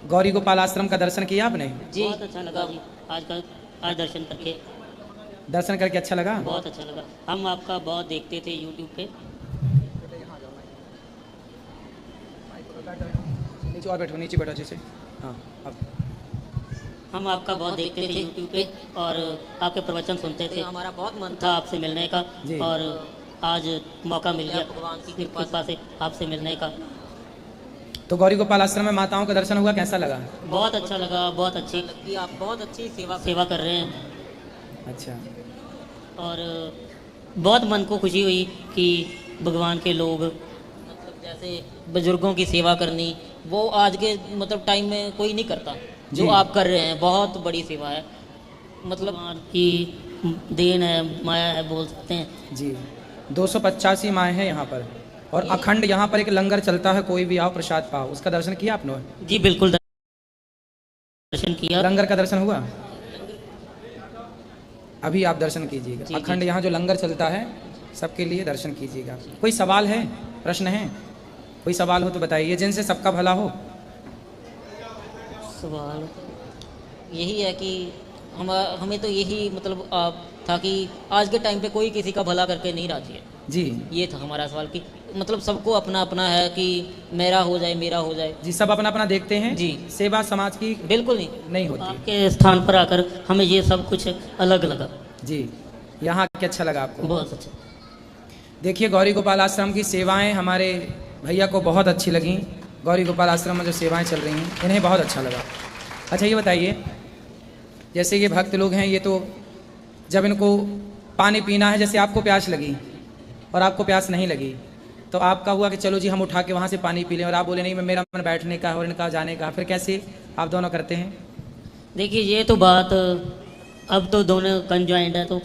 गौरी गोपाल आश्रम का दर्शन किया आपने? जी बहुत अच्छा लगा जी। आज दर्शन करके दर्शन करके अच्छा लगा? बहुत अच्छा लगा। हम आपका बहुत देखते थे यूट्यूब पे। नीचे और बैठो, नीचे बैठो अच्छे से। हाँ अब हम आपका बहुत देखते थे यूट्यूब पे और आपके प्रवचन सुनते थे। हमारा बहुत मन था आपसे मिलने का जी। और आज मौका मिल गया भगवान की कृपा से आपसे मिलने का। तो गौरी गोपाल आश्रम में माताओं का दर्शन हुआ, कैसा लगा? बहुत अच्छा लगा, बहुत अच्छी लगी। आप बहुत अच्छी सेवा कर रहे हैं अच्छा। और बहुत मन को खुशी हुई कि भगवान के लोग मतलब जैसे बुजुर्गों की सेवा करनी, वो आज के मतलब टाइम में कोई नहीं करता जो जी। आप कर रहे हैं। बहुत बड़ी सेवा है, मतलब कि देन है, माया है बोल सकते हैं। जी 285 माएँ हैं यहाँ पर और अखंड यहाँ पर एक लंगर चलता है, कोई भी आओ प्रसाद पाओ। उसका दर्शन किया आपने? जी बिल्कुल दर्शन किया। लंगर का दर्शन हुआ? अभी आप दर्शन कीजिएगा। अखंड यहाँ जो लंगर चलता है सबके लिए दर्शन कीजिएगा। कोई सवाल है, प्रश्न है? कोई सवाल हो तो बताइए, जिनसे सबका भला हो। सवाल यही है कि हमें तो यही मतलब था कि आज के टाइम पे कोई किसी का भला करके नहीं राजी है जी। ये था हमारा सवाल कि मतलब सबको अपना अपना है कि मेरा हो जाए मेरा हो जाए। जी सब अपना अपना देखते हैं जी। सेवा समाज की बिल्कुल नहीं होती। आपके स्थान पर आकर हमें ये सब कुछ अलग लगा। जी यहाँ क्या अच्छा लगा आपको? बहुत अच्छा। देखिए गौरी गोपाल आश्रम की सेवाएं हमारे भैया को बहुत अच्छी लगी। गौरी गोपाल आश्रम में जो सेवाएं चल रही हैं इन्हें बहुत अच्छा लगा। अच्छा ये बताइए, जैसे ये भक्त लोग हैं, ये तो जब इनको पानी पीना है, जैसे आपको प्यास लगी और आपको प्यास नहीं लगी, तो आपका हुआ कि चलो जी हम उठा के वहाँ से पानी पी लें, और आप बोले नहीं मैं मेरा मन बैठने का और इनका जाने का, फिर कैसे आप दोनों करते हैं? देखिए ये तो बात अब तो दोनों कंजॉइंट है तो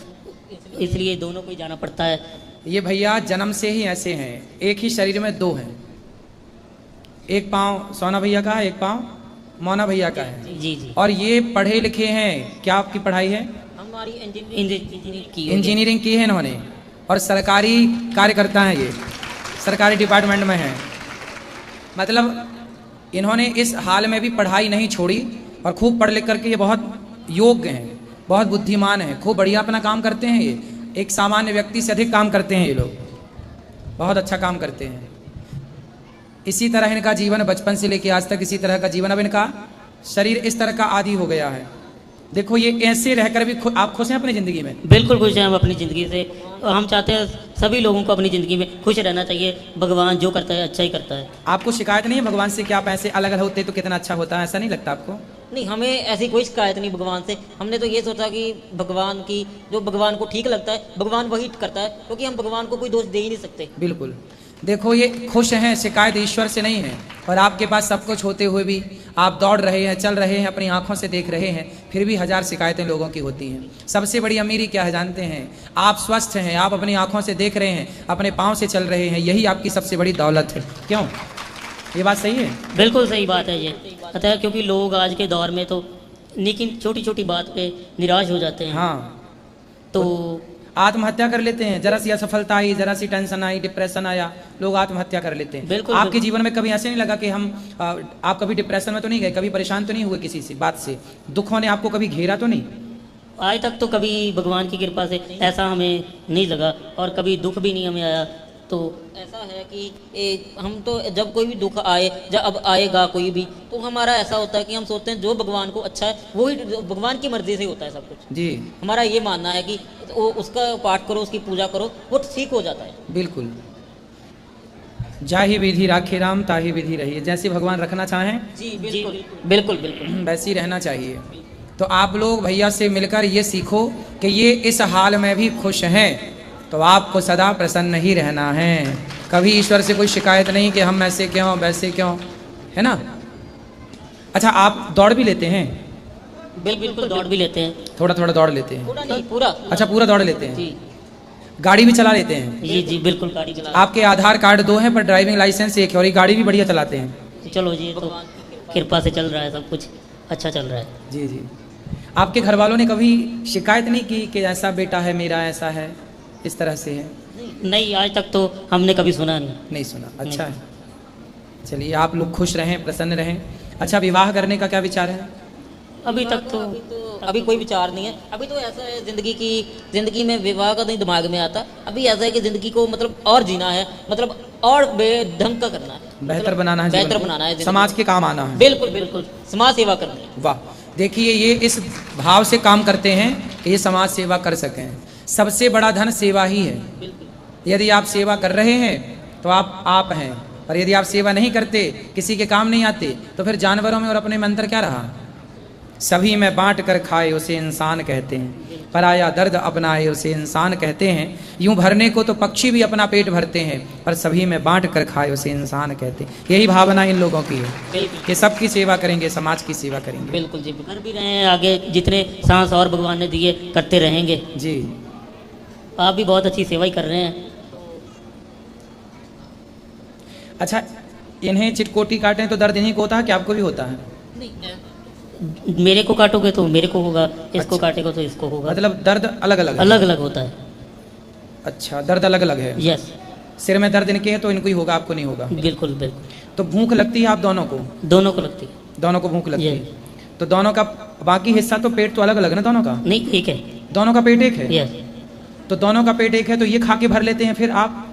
इसलिए दोनों को ही जाना पड़ता है। ये भैया जन्म से ही ऐसे हैं, एक ही शरीर में दो हैं। एक पाँव सोना भैया का है, एक पाँव मोना भैया का है। जी जी। और ये पढ़े लिखे हैं। क्या आपकी पढ़ाई है? हमारी इंजीनियरिंग की है इन्होंने, और सरकारी कार्यकर्ता हैं, ये सरकारी डिपार्टमेंट में हैं। मतलब इन्होंने इस हाल में भी पढ़ाई नहीं छोड़ी और खूब पढ़ लिख करके ये बहुत योग्य हैं, बहुत बुद्धिमान हैं, खूब बढ़िया अपना काम करते हैं। ये एक सामान्य व्यक्ति से अधिक काम करते हैं, ये लोग बहुत अच्छा काम करते हैं। इसी तरह इनका जीवन बचपन से लेकर आज तक इसी तरह का जीवन, अब इनका शरीर इस तरह का आदी हो गया है। देखो ये ऐसे रहकर भी आप खुश हैं अपनी ज़िंदगी में? बिल्कुल खुश हैं हम अपनी ज़िंदगी से। हम चाहते हैं सभी लोगों को अपनी ज़िंदगी में खुश रहना चाहिए। भगवान जो करता है अच्छा ही करता है। आपको शिकायत नहीं है भगवान से कि आप ऐसे अलग अलग होते तो कितना अच्छा होता है? ऐसा नहीं लगता आपको? नहीं, हमें ऐसी कोई शिकायत नहीं भगवान से। हमने तो ये सोचा कि भगवान की जो भगवान को ठीक लगता है भगवान वही करता है, क्योंकि हम भगवान को कोई दोष दे ही नहीं सकते। बिल्कुल। देखो ये खुश हैं, शिकायत ईश्वर से नहीं है, और आपके पास सब कुछ होते हुए भी आप दौड़ रहे हैं, चल रहे हैं, अपनी आंखों से देख रहे हैं, फिर भी हजार शिकायतें लोगों की होती हैं। सबसे बड़ी अमीरी क्या है जानते हैं? आप स्वस्थ हैं, आप अपनी आंखों से देख रहे हैं, अपने पाँव से चल रहे हैं, यही आपकी सबसे बड़ी दौलत है। क्यों? ये बात सही है? बिल्कुल सही बात है ये। अतः क्योंकि लोग आज के दौर में तो लेकिन छोटी छोटी बात पे निराश हो जाते हैं। हाँ, तो आत्महत्या कर लेते हैं। जरा सी असफलता आई, जरा सी टेंशन आई, डिप्रेशन आया, लोग आत्महत्या कर लेते हैं। बिल्कुल। आपके जीवन में कभी ऐसे नहीं लगा कि आप कभी डिप्रेशन में तो नहीं गए, कभी परेशान तो नहीं हुए किसी से बात से, दुखों ने आपको कभी घेरा तो नहीं? आज तक तो कभी भगवान की कृपा से ऐसा हमें नहीं लगा और कभी दुख भी नहीं हमें आया। तो ऐसा है कि हम तो जब कोई भी दुख आए, जब अब आएगा कोई भी, तो हमारा ऐसा होता है कि हम सोचते हैं जो भगवान को अच्छा है वो ही भगवान की मर्जी से होता है सब कुछ। जी हमारा ये मानना है कि वो उसका पाठ करो, उसकी पूजा करो, वो ठीक हो जाता है। बिल्कुल। जाहि विधि राखे राम ताहि विधि रहिए। जैसे भगवान रखना चाहें जी बिल्कुल बिल्कुल बिल्कुल वैसे ही रहना चाहिए। तो आप लोग भैया से मिलकर ये सीखो कि ये इस हाल में भी खुश हैं, तो आपको सदा प्रसन्न ही रहना है। कभी ईश्वर से कोई शिकायत नहीं कि हम ऐसे क्यों वैसे क्यों, है ना? अच्छा आप दौड़ भी लेते हैं? बिल्कुल दौड़ भी लेते हैं। थोड़ा थोड़ा दौड़ लेते हैं? पूरा नहीं, पूरा। अच्छा पूरा दौड़ लेते हैं। जी गाड़ी भी चला लेते हैं? जी जी बिल्कुल गाड़ी चला। आपके आधार कार्ड 2 हैं पर ड्राइविंग लाइसेंस 1 है, और ये गाड़ी भी बढ़िया चलाते हैं। चलो जी, तो कृपा से चल रहा है, सब कुछ अच्छा चल रहा है। जी जी। आपके घर वालों ने कभी शिकायत नहीं की कि ऐसा बेटा है मेरा, ऐसा है, इस तरह से है? नहीं, आज तक तो हमने कभी सुना नहीं। नहीं सुना। अच्छा है, चलिए आप लोग खुश रहें, प्रसन्न रहें। अच्छा, विवाह करने का क्या विचार है? अभी तक तो अभी कोई विचार नहीं है। अभी तो ऐसा है जिंदगी में विवाह का नहीं दिमाग में आता। अभी ऐसा है कि जिंदगी को मतलब और जीना है, मतलब और बेढंग का करना है, बेहतर बनाना है, जीवन बेहतर को, बनाना है, समाज के काम आना है। बिल्कुल बिल्कुल, समाज सेवा करनी है। वाह, देखिए ये इस भाव से काम करते हैं कि ये समाज सेवा कर सकें। सबसे बड़ा धन सेवा ही है। यदि आप सेवा कर रहे हैं तो आप हैं, और यदि आप सेवा नहीं करते, किसी के काम नहीं आते, तो फिर जानवरों में और अपने में अंतर क्या रहा? सभी में बांट कर खाए उसे इंसान कहते हैं, पराया दर्द अपनाए उसे इंसान कहते हैं। यूं भरने को तो पक्षी भी अपना पेट भरते हैं, पर सभी में बांट कर खाए उसे इंसान कहते हैं। यही भावना इन लोगों की है कि सबकी सेवा करेंगे, समाज की सेवा करेंगे। बिल्कुल जी, कर भी रहे हैं, आगे जितने सांस और भगवान ने दिए करते रहेंगे जी। आप भी बहुत अच्छी सेवा ही कर रहे हैं। अच्छा, इन्हें चिटकोटी काटें तो दर्द इन्हीं को होता है कि आपको भी होता है? मेरे को काटोगे तो मेरे को होगा, इसको अच्छा। काटेगा तो इसको होगा। मतलब दर्द अलग अलग है? अलग अलग होता है। अच्छा, दर्द अलग अलग है। यस, सिर में दर्द इनके है तो इनको ही होगा, आपको नहीं होगा। बिल्कुल बिल्कुल। तो भूख लगती है आप दोनों को? दोनों को लगती है। दोनों को भूख लगती ये। है। तो दोनों का बाकी हिस्सा तो पेट तो अलग अलग है ना दोनों का? नहीं, एक है। दोनों का पेट एक है? यस। तो दोनों का पेट एक है तो ये खा के भर लेते हैं, फिर आप?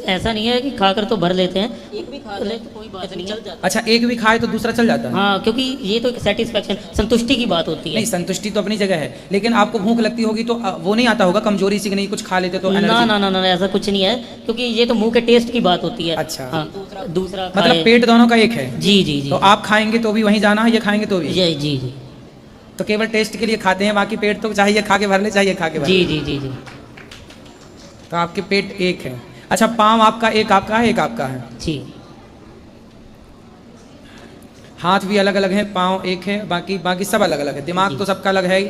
ऐसा नहीं है कि खाकर तो भर लेते हैं, एक भी खा ले तो कोई बात नहीं है। अच्छा, एक भी खाए तो दूसरा चल जाता है? हाँ, क्योंकि ये तो एक सेटिस्फेक्शन, संतुष्टि की बात होती है। नहीं, संतुष्टि तो अपनी जगह है, लेकिन आपको भूख लगती होगी तो वो नहीं आता होगा कमजोरी से कि नहीं कुछ खा लेते तो ना एनर्जी? ना ना ना, ऐसा कुछ नहीं है, क्योंकि ये तो मुंह के टेस्ट की बात होती है। अच्छा। हाँ, दूसरा मतलब खाए। पेट दोनों का एक है? जी जी जी। तो आप खाएंगे तो भी वहीं जाना है, ये खाएंगे तो भी? जी जी जी तो केवल टेस्ट के लिए खाते हैं, बाकी पेट तो चाहिए खा के भर ले, चाहिए खा के भर जी ले। जी जी जी। तो आपके पेट एक है। अच्छा, पाँव आपका एक आपका है, एक आपका है? जी। हाथ भी अलग अलग है, पाँव एक है, बाकी बाकी सब अलग अलग है। दिमाग तो सबका अलग है ही,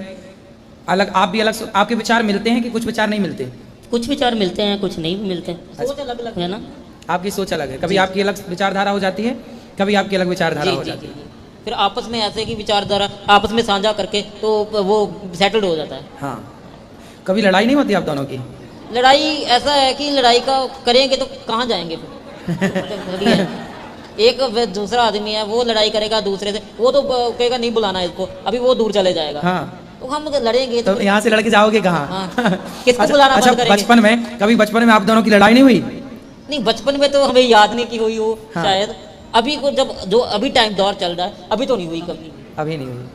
अलग। आप भी अलग। आपके विचार मिलते हैं कि कुछ विचार नहीं मिलते? कुछ विचार मिलते हैं, कुछ नहीं भी मिलते हैं। सोच अलग अलग है ना। आपकी सोच अलग है, कभी आपकी अलग विचारधारा हो जाती है, कभी आपकी अलग विचारधारा हो जी जाती है। जी। फिर आपस में ऐसे की विचारधारा आपस में साझा करके तो वो सेटल्ड हो जाता है। हाँ, कभी लड़ाई नहीं होती आप दोनों की? लड़ाई ऐसा है कि लड़ाई का करेंगे तो कहाँ जाएंगे फिर। मतलब अभी है, एक दूसरा आदमी है, वो लड़ाई करेगा दूसरे से, वो तो कहेगा नहीं बुलाना इसको, अभी वो दूर चले जाएगा। हाँ, तो हम लड़ेंगे तो यहाँ से लड़के जाओगे कहाँ? हाँ। किसको बुलाना अच्छा, बंद करेंगे? बचपन में कभी बचपन में आप दोनों की लड़ाई नहीं हुई? नहीं, बचपन में तो हमें याद नहीं की हुई हो। हाँ। शायद अभी को जब जो अभी टाइम दौर चल रहा है, अभी तो नहीं हुई कभी। अभी नहीं हुई।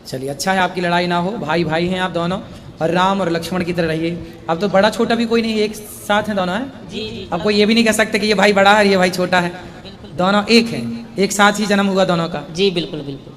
चलिए, अच्छा है आपकी लड़ाई ना हो, भाई भाई हैं आप दोनों, और राम और लक्ष्मण की तरह रहिए। अब तो बड़ा छोटा भी कोई नहीं, एक साथ हैं दोनों, है? जी जी। अब कोई ये भी नहीं कह सकते कि ये भाई बड़ा है और ये भाई छोटा है। दोनों एक हैं, एक साथ ही जन्म हुआ दोनों का। जी बिल्कुल बिल्कुल।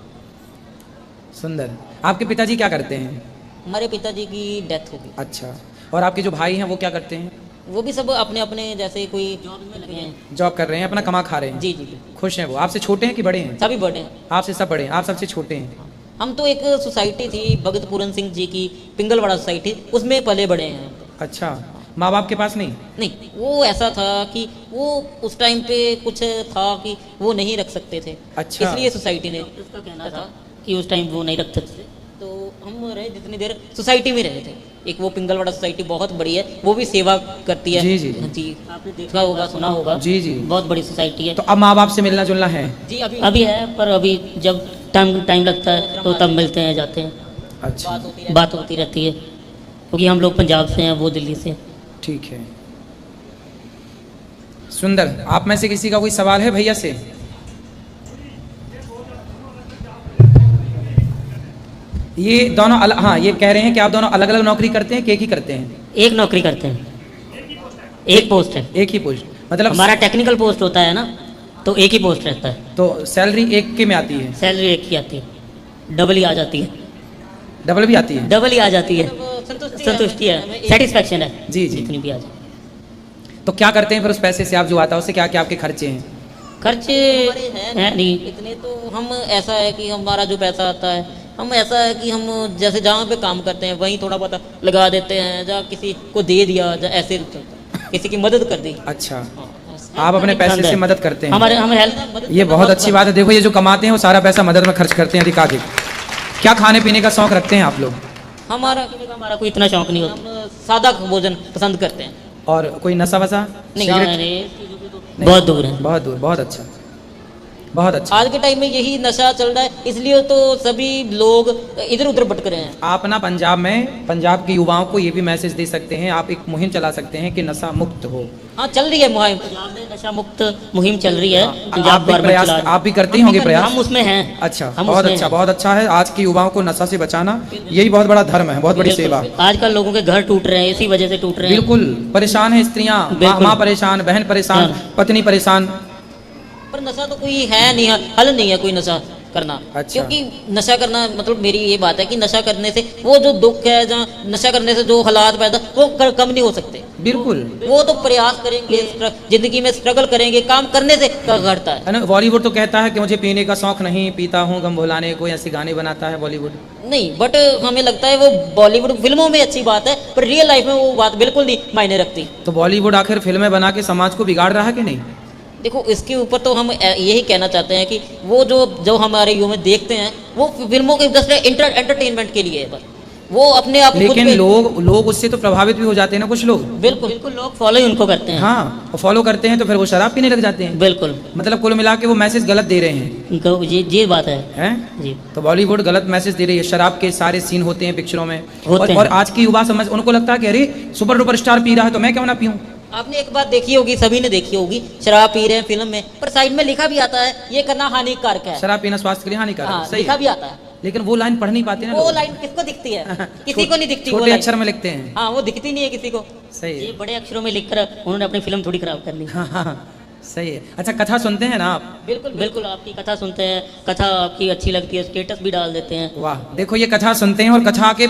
सुंदर। आपके पिताजी क्या करते हैं? हमारे पिताजी की डेथ हो गई। अच्छा, और आपके जो भाई हैं वो क्या करते हैं? वो भी सब अपने अपने जैसे कोई जॉब में लगे हैं। जॉब कर रहे हैं, अपना कमा खा रहे हैं? जी जी। खुश हैं वो? आपसे छोटे हैं कि बड़े हैं? सभी बड़े हैं। आपसे सब बड़े हैं, आप सबसे छोटे हैं। हम तो एक सोसाइटी थी भगत पूरन सिंह जी की, पिंगलवाड़ा सोसाइटी, उसमें पले बड़े हैं। अच्छा, माँ बाप के पास नहीं? नहीं, वो ऐसा था कि वो उस टाइम पे कुछ था कि वो नहीं रख सकते थे। अच्छा। इसलिए सोसाइटी ने उसका कहना था कि उस टाइम वो नहीं रख सकते, तो हम रहे जितनी देर सोसाइटी में रहे थे। एक वो पिंगलवाड़ा सोसाइटी बहुत बड़ी है, वो भी सेवा करती है। जी, जी। जी, आपने देखा होगा, सुना होगा। जी, जी। बहुत बड़ी सोसाइटी है। तो अब माँ बाप से मिलना जुलना है? जी अभी है, पर अभी जब टाइम लगता है तो तब मिलते हैं, जाते हैं। अच्छा, बात होती रहती है, क्योंकि हम लोग पंजाब से हैं, वो दिल्ली से। ठीक है। सुंदर। आप में से किसी का कोई सवाल है भैया से? ये दोनों हाँ, ये कह रहे हैं कि आप दोनों अलग अलग नौकरी करते हैं कि एक ही करते हैं? एक नौकरी करते हैं, एक पोस्ट है। एक ही पोस्ट? मतलब हमारा टेक्निकल पोस्ट होता है ना, तो एक ही पोस्ट रहता है। तो सैलरी एक के में आती है? सैलरी एक ही आती है, डबल ही आ जाती है। डबल भी आती है? डबल ही आ जाती है। संतुष्टि है, सेटिस्फेक्शन है। जी, जी। जितनी भी आ जाए। तो क्या करते हैं फिर उस पैसे से? आप जो आता है उससे क्या क्या आपके खर्चे हैं? खर्चे हैं नहीं इतने, तो हम ऐसा है कि हमारा जो पैसा आता है, हम ऐसा है कि हम जैसे जहाँ पे काम करते हैं वहीं थोड़ा बहुत लगा देते हैं, या किसी को दे दिया, या ऐसे किसी की मदद कर दी। अच्छा, आप अपने पैसे से मदद करते हैं? हमारे हम हेल्प, ये बहुत अच्छी बात है। देखो, ये जो कमाते हैं वो सारा पैसा मदद में खर्च करते हैं अधिकाधिक। क्या खाने पीने का शौक रखते हैं आप लोग? हमारा कोई इतना शौक नहीं होता, हम सादा भोजन पसंद करते हैं। और कोई नशा वशा? नहीं, सिगरेट? अरे, बहुत दूर हैं। बहुत दूर, बहुत अच्छा, बहुत अच्छा। आज के टाइम में यही नशा चल रहा है, इसलिए तो सभी लोग इधर उधर भटक रहे हैं। आप ना पंजाब में पंजाब के युवाओं को ये भी मैसेज दे सकते हैं, आप एक मुहिम चला सकते हैं कि नशा मुक्त हो। हाँ, चल रही है मुहिम, पंजाब में नशा मुक्त मुहिम चल रही है। आप पंजाब भी गवर्नमेंट प्रयास, चला रही है। आप भी करते ही होंगे प्रयास। हम उसमें हैं। अच्छा, हम बहुत उसमें अच्छा, हैं। बहुत अच्छा है। आज के युवाओं को नशा से बचाना यही बहुत बड़ा धर्म है, बहुत बड़ी बिल्कुल। सेवा। आजकल लोगों के घर टूट रहे हैं, इसी वजह से टूट रहे हैं। बिल्कुल परेशान है स्त्रियां, बिल्कुल। माँ परेशान, बहन परेशान, हाँ। पत्नी परेशान। पर नशा तो कोई है नहीं, हल नहीं है कोई नशा करना। अच्छा। क्योंकि नशा करना मतलब मेरी ये बात है कि नशा करने से वो जो दुख है, जहाँ नशा करने से जो हालात पैदा वो कम नहीं हो सकते। बिल्कुल वो तो प्रयास करेंगे, जिंदगी में स्ट्रगल करेंगे, काम करने से घटता है। है ना। बॉलीवुड तो कहता है कि मुझे पीने का शौक नहीं, पीता हूँ गम भुलाने को, ऐसे गाने बनाता है बॉलीवुड। नहीं, बट हमें लगता है वो बॉलीवुड फिल्मों में अच्छी बात है, पर रियल लाइफ में वो बात बिल्कुल नहीं मायने रखती। तो बॉलीवुड आखिर फिल्में बना के समाज को बिगाड़ रहा है कि नहीं? देखो, इसके ऊपर तो हम यही कहना चाहते हैं कि वो जो हमारे युवा में देखते हैं वो फिल्मों के जस्ट एंटरटेनमेंट के लिए है, बस वो अपने आप खुद लेकिन पे- लोग उससे तो प्रभावित भी हो जाते हैं ना, कुछ लोग। बिल्कुल बिल्कुल, लोग फॉलो ही उनको करते हैं। हाँ, और फॉलो करते हैं तो फिर वो शराब पीने लग जाते हैं। बिल्कुल, मतलब कुल मिला के वो मैसेज गलत दे रहे हैं, ये बात है हैं? जी। तो बॉलीवुड गलत मैसेज दे रही है। शराब के सारे सीन होते हैं पिक्चरों में, होते और हैं। आज की युवा समझ, उनको लगता है कि अरे सुपर डुपर स्टार पी रहा है तो मैं क्यों ना पीऊं। आपने एक बात देखी होगी, सभी ने देखी होगी, शराब पी रहे हैं फिल्म में, पर साइड में लिखा भी आता है ये करना हानिकारक है। शराब पीना स्वास्थ्य के लिए हानिकारक हाँ, है, सही लिखा है। भी आता है। लेकिन वो लाइन पढ़ नहीं पाते ना वो लोग। लाइन किसको दिखती है? किसी को नहीं दिखती वो छोटे लाइन। अक्षर में लिखते हैं। हाँ, वो दिखती नहीं है किसी को। सही ये है। बड़े अक्षरों में लिखकर उन्होंने अपनी फिल्म थोड़ी खराब कर ली। हाँ हाँ, सही है। अच्छा, कथा सुनते हैं ना आप? बिल्कुल बिल्कुल, आपकी कथा सुनते हैं, कथा आपकी अच्छी लगती है, स्टेटस भी डाल देते हैं। वाह, देखो ये कथा सुनते हैं और कथा के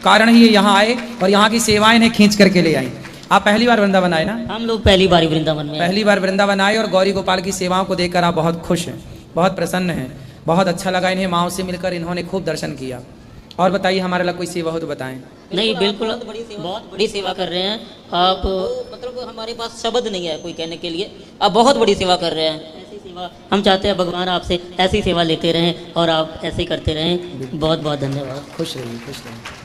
कारण ही ये यहाँ आए और यहाँ की सेवाएं इन्हें खींच करके ले आई। आप पहली बार वृंदावन आए ना? हम लोग पहली बार वृंदावन में आए। पहली बार वृंदावन आए और गौरी गोपाल की सेवाओं को देखकर आप बहुत खुश हैं, बहुत प्रसन्न हैं, बहुत अच्छा लगा इन्हें। माँओं से मिलकर इन्होंने खूब दर्शन किया। और बताइए, हमारे लिए कोई सेवा हो तो बताएं। नहीं, बिल्कुल बहुत बड़ी सेवा कर रहे हैं आप। मतलब हमारे पास शब्द नहीं है कोई कहने के लिए, आप बहुत बड़ी सेवा कर रहे हैं। ऐसी सेवा हम चाहते हैं भगवान आपसे ऐसी सेवा लेते रहें और आप ऐसे ही करते रहें। बहुत बहुत धन्यवाद। खुश रहिए, खुश रहिए।